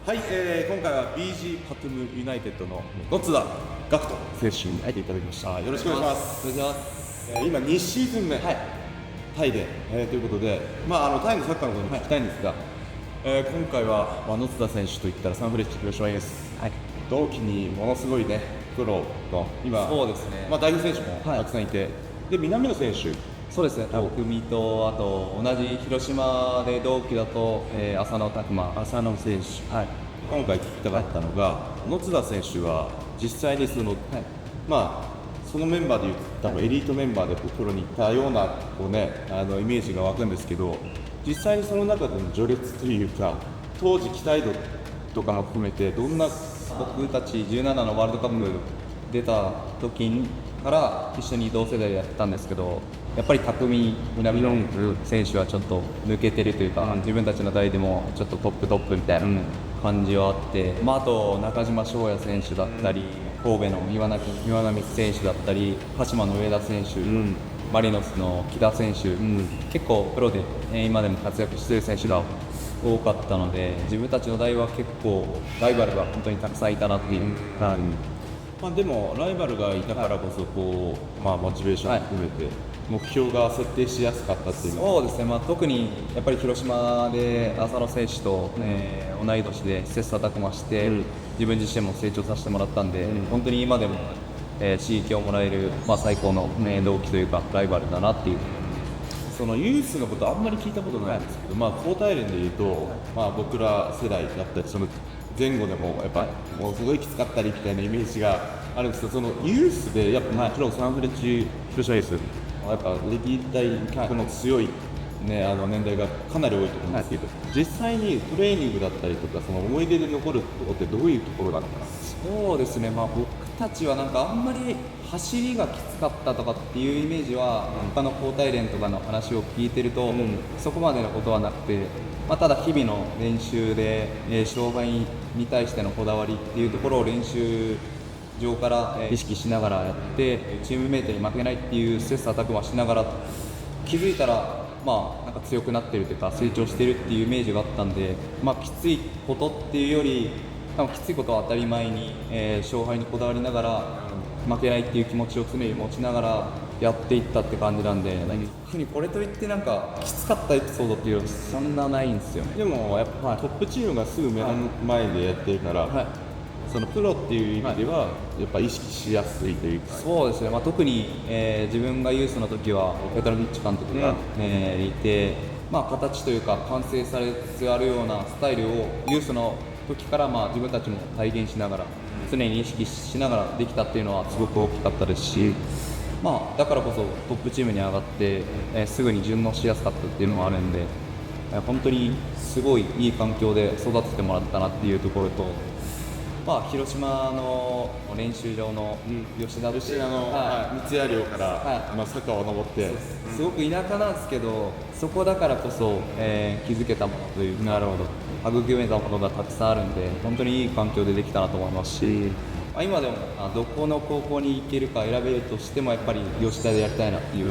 はい、今回は BG パトムユナイテッドの野津田岳人選手に入っていただきました。よろしくお願いします。お願いします。今2シーズン目、はい、タイで、ということで、タイのサッカーのことも聞きたいんですが、今回は、野津田選手といったらサンフレッチェ広島エース、はい、同期にものすごいね、プロの今、そうですね、代表選手もたくさんいて、で南野選手、そうですね、組と、あと同じ広島で同期だと、浅野拓磨、浅野選手、はい、今回聞きたかったのが、野津田選手は実際にその、そのメンバーでいう多分エリートメンバーでプロに行ったようなこう、ね、イメージが湧くんですけど、実際にその中での序列というか、当時期待度とかも含めてどんな。僕たち17のワールドカップ出た時から一緒に同世代でやってたんですけど、やっぱり匠南野選手はちょっと抜けてるというか、自分たちの代でもちょっとトップみたいな感じはあって、あと中島翔也選手だったり、神戸の岩波選手だったり、鹿島の上田選手、マリノスの木田選手、結構プロで今でも活躍している選手が多かったので、自分たちの代は結構ライバルが本当にたくさんいたなっていう、でもライバルがいたからこそこう、モチベーションを含めて、目標が設定しやすかったっていう。そうですね、特にやっぱり広島で浅野選手と、同い年で切磋琢磨して、自分自身も成長させてもらったんで、本当に今でも、刺激をもらえる、最高の、同期というかライバルだなっていう。そのユースのことあんまり聞いたことないんですけど、交代連でいうと、僕ら世代だったりその前後でもやっぱもうすごいきつかったりみたいなイメージがあるんですけど、そのユースでやっぱもちろんサンフレッチェ広島エースやっぱ歴代この強い、年代がかなり多いと思うんですけど、実際にトレーニングだったりとかその思い出で残るところってどういうところなのかな。そうですね、僕たちはなんかあんまり走りがきつかったとかっていうイメージは、他の交代連とかの話を聞いてると、そこまでのことはなくて、ただ日々の練習で、障害に対してのこだわりっていうところを練習上から意識しながらやって、チームメイトに負けないっていう切磋琢磨しながら気づいたら、なんか強くなってるというか成長してるっていうイメージがあったんで、きついことっていうよりきついことは当たり前に、勝敗にこだわりながら負けないっていう気持ちを常に持ちながらやっていったって感じなんで、特にこれといってなんかきつかったエピソードっていうのはそんなないんですよね。でもやっぱトップチームがすぐ目の前でやってるから、そのプロっていう意味ではやっぱ意識しやすいというか。そうですね、特に、自分がユースの時はペトロビッチ監督が、いて、形というか完成されつつあるようなスタイルをユースの時から自分たちも体現しながら常に意識しながらできたっていうのはすごく大きかったですし、だからこそトップチームに上がって、すぐに順応しやすかったっていうのもあるんで、本当にすごいいい環境で育ててもらったなっていうところと、広島の練習場の吉田の三谷寮から坂を登って、すごく田舎なんですけど、そこだからこそ、気づけたものというか、育めたものがたくさんあるんで、本当にいい環境でできたなと思いますし、今でもどこの高校に行けるか選べるとしてもやっぱり吉田でやりたいなっていう、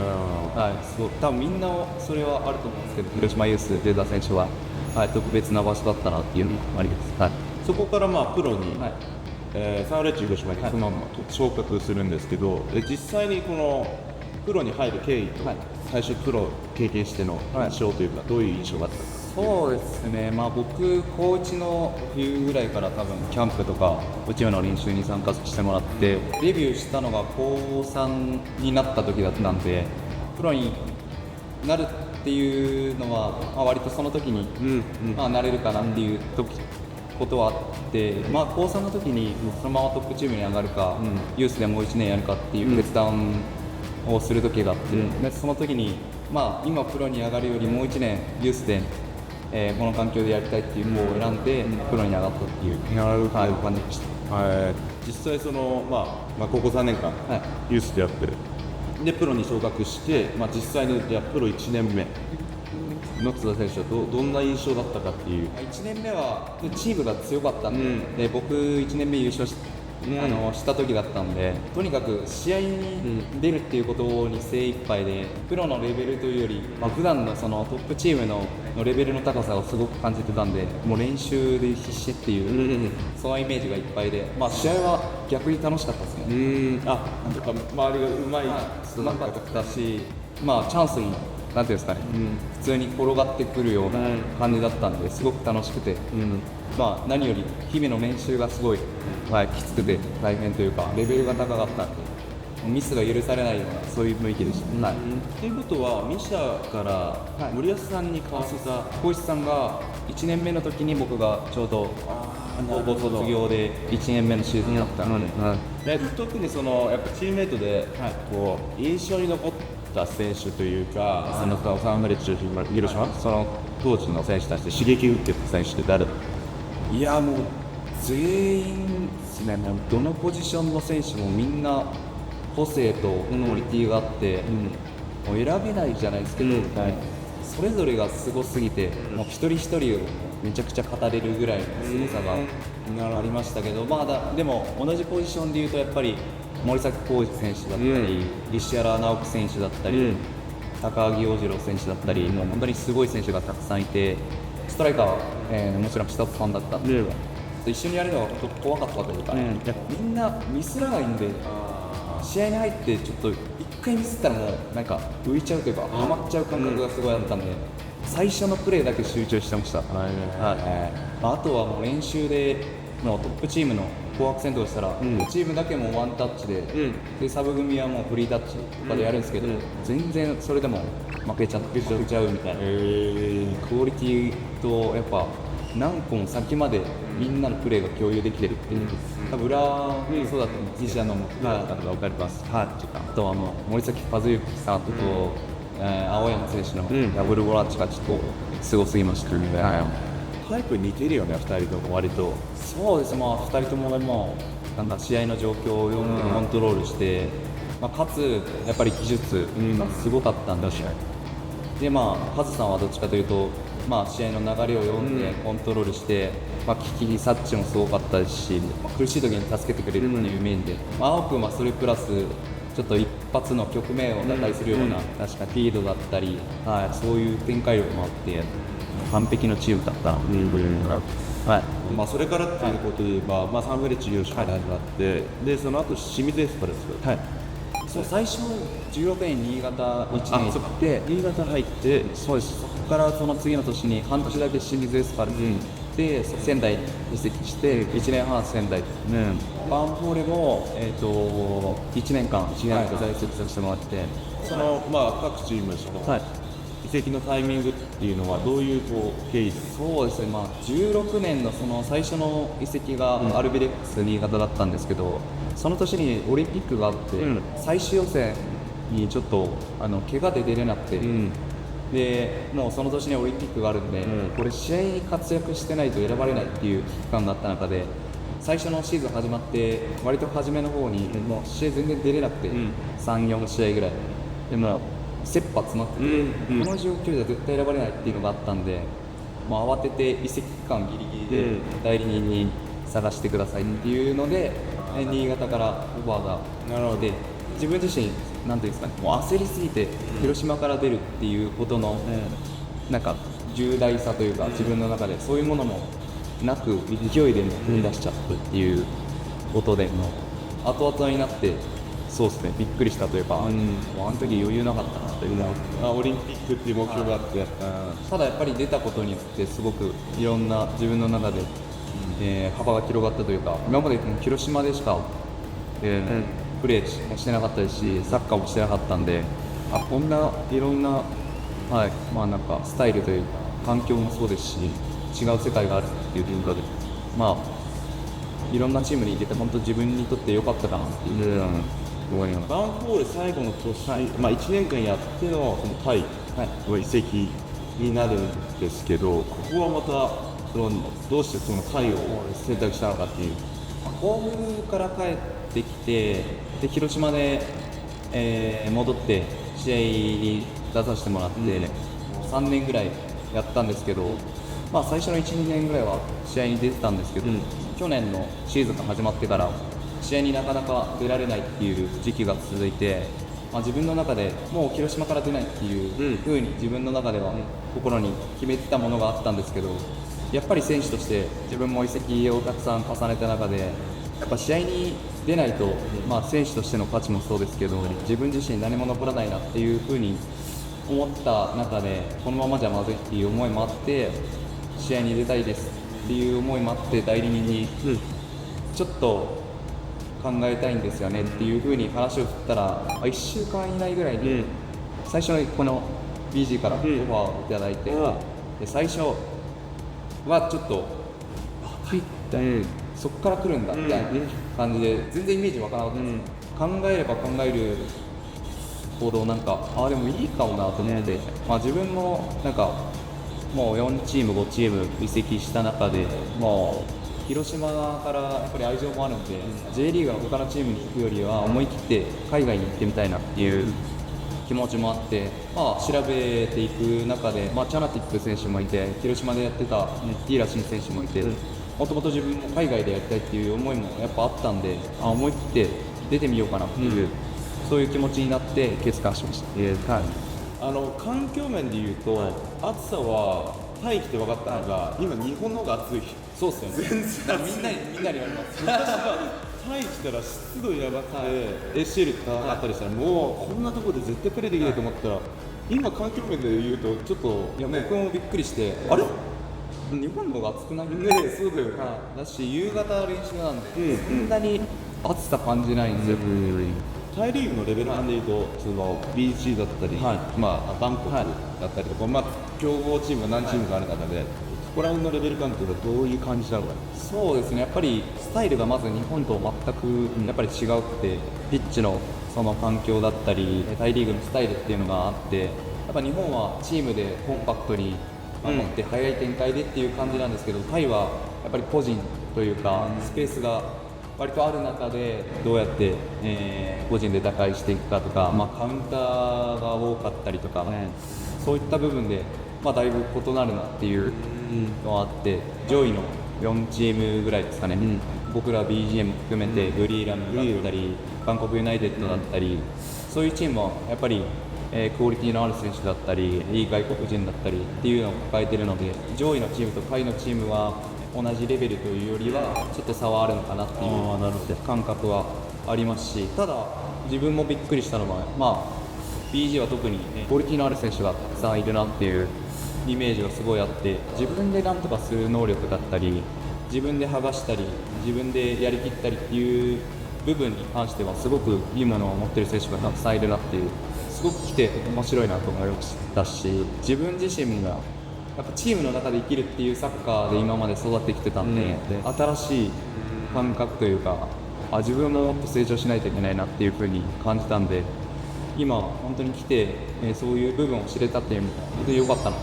多分みんなそれはあると思うんですけど、広島ユース出た選手は、特別な場所だったなっていうのもあります。そこからプロに、サンフレッチェ広島にそのまま昇格するんですけど、実際にこのプロに入る経緯と、最初プロ経験しての印象というか、どういう印象があったんですか。そうですね、僕、高1の冬ぐらいから多分キャンプとかうちの練習に参加させてもらって、デビューしたのが高3になった時だったんで、プロになるっていうのは、割とその時に、なれるかなっていうことはあって、高3の時にそのままトップチームに上がるか、ユースでもう1年やるかっていう決断をする時があって、でその時に、今プロに上がるよりもう1年ユースで、この環境でやりたいっていう方を選んで、プロに上がったっていう感じでした。実際その、高校3年間、ユースでやってるでプロに昇格して、実際にじゃあプロ1年目野津田選手はどんな印象だったかっていう。1年目はチームが強かったんで、僕1年目優勝しした時だったんで、とにかく試合に出るっていうことに精一杯で、プロのレベルというより、普段のそのトップチームのレベルの高さをすごく感じてたんで、もう練習で必死っていう、そのイメージがいっぱいで、試合は逆に楽しかったですね。なんか周りがうまいうまかったし、チャンスもなんていうんですかね、普通に転がってくるような感じだったんで、すごく楽しくて、何より日々の練習がすごい、きつくて大変というか、レベルが高かったんで、ミスが許されないようなそういう雰囲気でした。っていうことは、ミシャから森保さんに買わせた小石さんが1年目の時に僕がちょうど高校卒業で1年目のシーズンだったので、特にそのやっぱチームメイトでこう印象に残った選手というか、そのサンフレッチェ広島、その当時の選手たちで刺激を受けた選手って誰だ？いやもう全員ですね、もうどのポジションの選手もみんな個性とクオリティがあって、もう選べないじゃないですけど、それぞれがすごすぎて、もう一人一人をめちゃくちゃ語れるぐらいの凄さがありましたけど、でも同じポジションでいうとやっぱり森崎浩二選手だったり、石原直樹選手だったり、高木陽次郎選手だったり、もう本当にすごい選手がたくさんいて、ストライカーは、もちろん下津さんだったんで、一緒にやるのが本当怖かったというか、みんなミスらないんで、試合に入ってちょっと一回ミスったらもうなんか浮いちゃうというか、はまっちゃう感覚がすごいあったんで、最初のプレーだけ集中してました。あとはもう練習でトップチームの紅白戦とかしたら、チームだけもワンタッチで、サブ組はもうフリータッチとかでやるんですけど、全然それでも負けちゃうみたいな、クオリティとやっぱ何個も先までみんなのプレーが共有できてるっていう、多分裏はそうだと思うんです、西田のもだったのが分かります。あとはもう森崎和之さんと、青山選手のダブルボランチがちょっとすごすぎました。タイプ似てるよね、2人とも割と。そうです、2人ともなんか試合の状況を読んでコントロールして、かつやっぱり技術がすごかったんで、カズさんはどっちかというと、試合の流れを読んでコントロールして、危機察知もすごかったですし、苦しい時に助けてくれるというイメージで、青君はそれプラスちょっと一発の局面を打開するような、確かスピードだったり、そういう展開力もあって完璧のチームだったなというふうに思います。それからっていうことで言えば、サンフレッチェ広島で始まって、でその後清水エスパルス、そう最初16年新潟1年行って、新潟入って、そうです、そこからその次の年に半年だけ清水エスパルスで、仙台に移籍して1年半仙台、バンフォーレも、1年間在籍させてもらって、その各チームその、移籍のタイミングっていうのはどういう経緯ですか？そうですね、16年のその最初の移籍がアルビレックス新潟だったんですけど、その年にオリンピックがあって、最終予選にちょっと怪我で出れなくて、でもうその年にオリンピックがあるんで、これ試合に活躍してないと選ばれないっていう期間があった中で、最初のシーズン始まって割と初めの方にもう試合全然出れなくて、3、4試合ぐらいでも切羽詰まってて、この状況では絶対選ばれないっていうのがあったんで、慌てて移籍期間ギリギリで代理人に探してくださいっていうので、新潟からオファーが来て、自分自身なんていうんですかね、もう焦りすぎて広島から出るっていうことのなんか重大さというか、自分の中でそういうものもなく勢いで踏み出しちゃったっていうことで、後々になってそうですね、びっくりしたというか、あの時余裕なかったなというか、オリンピックっていう目標があって、ただやっぱり出たことによってすごくいろんな自分の中で、幅が広がったというか、今まで広島でしか、プレーもしてなかったですし、サッカーもしてなかったんで、こんないろんな、なんかスタイルというか環境もそうですし、違う世界があるっていう文化で、いろんなチームに行けて本当自分にとって良かったかなっていう。バンフォーレ最後の年、1年間やってのそのタイの移籍になるんですけど、ここはまたどうしてそのタイを選択したのかっていう。甲府から帰ってきて、で広島で、戻って試合に出させてもらって、3年ぐらいやったんですけど、最初の 1,2 年ぐらいは試合に出てたんですけど、去年のシーズンが始まってから試合になかなか出られないっていう時期が続いて、自分の中でもう広島から出ないっていう風に自分の中では心に決めてたものがあったんですけど、やっぱり選手として自分も移籍をたくさん重ねた中で、やっぱ試合に出ないと、選手としての価値もそうですけど、自分自身何も残らないなっていう風に思った中で、このままじゃまずいっていう思いもあって、試合に出たいですっていう思いもあって代理人にちょっと考えたいんですよねっていう風に話を振ったら、1週間以内ぐらいに最初にこの BG からオファーをいただいて、で最初はちょっとそこから来るんだみたいな感じで全然イメージわからなかったんですよ。考えれば考えるほどなんかでもいいかもなと思って、自分もなんかもう4チーム5チーム移籍した中で、もう広島からやっぱり愛情もあるので、J リーグが他のチームに行くよりは思い切って海外に行ってみたいなっていう気持ちもあって、調べていく中で、チャナティック選手もいて、広島でやってたティーラシン選手もいて、もともと自分も海外でやりたいっていう思いもやっぱあったんで、思い切って出てみようかなっていう、そういう気持ちになって決断しました。環境面でいうと、暑さはタイ来て分かったのが、今日本の方が暑い。そうっすよね。全然みんなに言われます。タイ来たら湿度やばくて、ACL 高かったりしたら、もうこんなところで絶対プレーできないと思ったら、今環境面で言うとちょっと僕もびっくりして、あれ日本の方が暑くないね、そうだよね。だし夕方練習なんで、そんなに暑さ感じないんですよ。タイリーグのレベル感でいうと、その BG だったり、バンコクだったりとか、強豪チームが何チームかある中で、そこら辺のレベル感っていうのはどういう感じなのか。そうですね、やっぱりスタイルがまず日本と全くやっぱり違うくて、ピッチのその環境だったり、タイリーグのスタイルっていうのがあって、やっぱ日本はチームでコンパクトに守って速い展開でっていう感じなんですけど、タイはやっぱり個人というか、スペースが割とある中でどうやって、個人で打開していくかとか、カウンターが多かったりとか、そういった部分で、だいぶ異なるなっていうのがあって、上位の4チームぐらいですかね、僕ら BGM 含めてブリーラムだったり、バンコクユナイテッドだったり、そういうチームはやっぱり、クオリティのある選手だったり、いい外国人だったりっていうのを抱えているので、上位のチームと下位のチームは同じレベルというよりはちょっと差はあるのかなっていう感覚はありますし、ただ自分もびっくりしたのは、BG は特にクオリティのある選手がたくさんいるなっていうイメージがすごいあって、自分でなんとかする能力だったり、自分で剥がしたり自分でやりきったりっていう部分に関してはすごくいいものを持ってる選手がたくさんいるなっていう、すごく来て面白いなと思いましたし、自分自身がやっぱチームの中で生きるっていうサッカーで今まで育ってきてたんで、新しい感覚というか、自分ももっと成長しないといけないなっていう風に感じたんで、今本当に来て、そういう部分を知れたっていうのは本当に良かったなと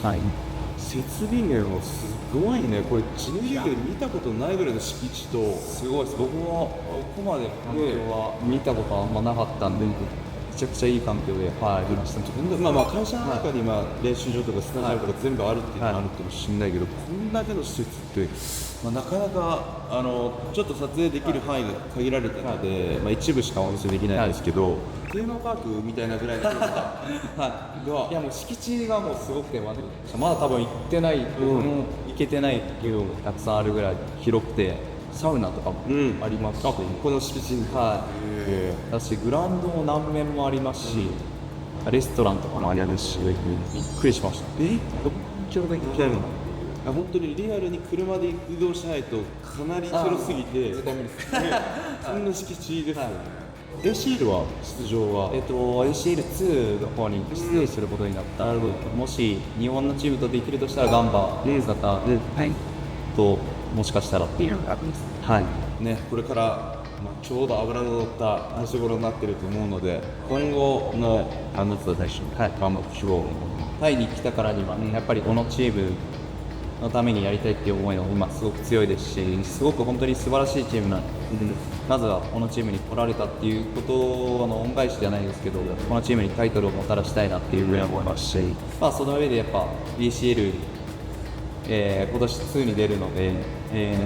思います。設備面もすごいね。これJリーグで見たことないぐらいの敷地と、すごいです。僕もここまで環境は見たことはあんまなかったんで、めちゃくちゃいい環境で、いました。会社の中に練習場とかスタジアムとか全部あるっていうのがあるかもしれないけど、こんだけの施設って、なかなかちょっと撮影できる範囲が限られたので、一部しかお見せできないんですけど、テーマパークみたいなぐらいのいやもう敷地がもうすごくて、まだ多分行ってない、行けてないけどたくさんあるぐらい広くて、サウナとかもありますし、この敷地に、だしグラウンドも何面もありますし、レストランとかもありますし、びっくりしました。本当にリアルに車で移動しないとかなり広すぎて、絶対無理です。そんな敷地ですよね。ACL は出場はACL2 の方に出場することになったので、もし日本のチームとできるとしたらガンバ大阪ともしかしたらっていうのがあります。これからちょうど脂の乗った年頃になっていると思うので、今後の夏大使頑張ってしよう。タイに来たからには、やっぱりこのチームのためにやりたいっていう思いが今すごく強いですし、すごく本当に素晴らしいチームなんで、まずはこのチームに来られたっていうことの恩返しじゃないですけど、このチームにタイトルをもたらしたいなっていうふうに思いますし、その上でやっぱ BCL、今年2に出るので、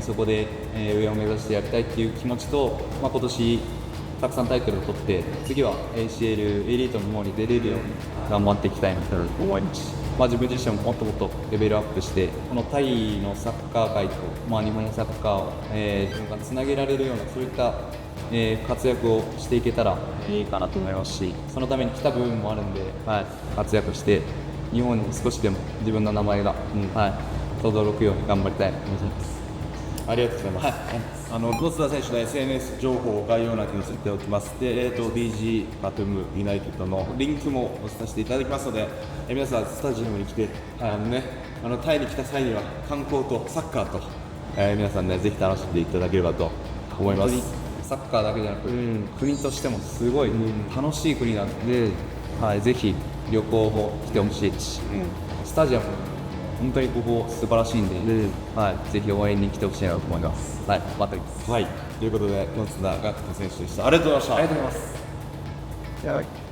そこで、上を目指してやりたいっていう気持ちと、今年たくさんタイトルを取って次は ACL エリートの方に出れるように頑張っていきたいなと思います。自分自身ももっともっとレベルアップしてこのタイのサッカー界と、日本のサッカーを、自分がつなげられるようなそういった、活躍をしていけたらいいかなと思いますし、そのために来た部分もあるんで、活躍して日本に少しでも自分の名前が、轟くように頑張りたいと思います。ありがとうございます。野津田選手の SNS 情報を概要欄に載せておきます。で、DG バトゥームユナイテッドのリンクも載せさせていただきますので、皆さんスタジアムに来て、タイに来た際には観光とサッカーと、皆さんねぜひ楽しんでいただければと思います。サッカーだけじゃなく、国としてもすごい楽しい国なので、ぜひ旅行も来てほしいし、スタジアム本当にここ素晴らしいんで、ぜひ応援に来てほしいなと思います。待ってます。ということで野津田岳人選手でした。ありがとうございました。ありがとうございます。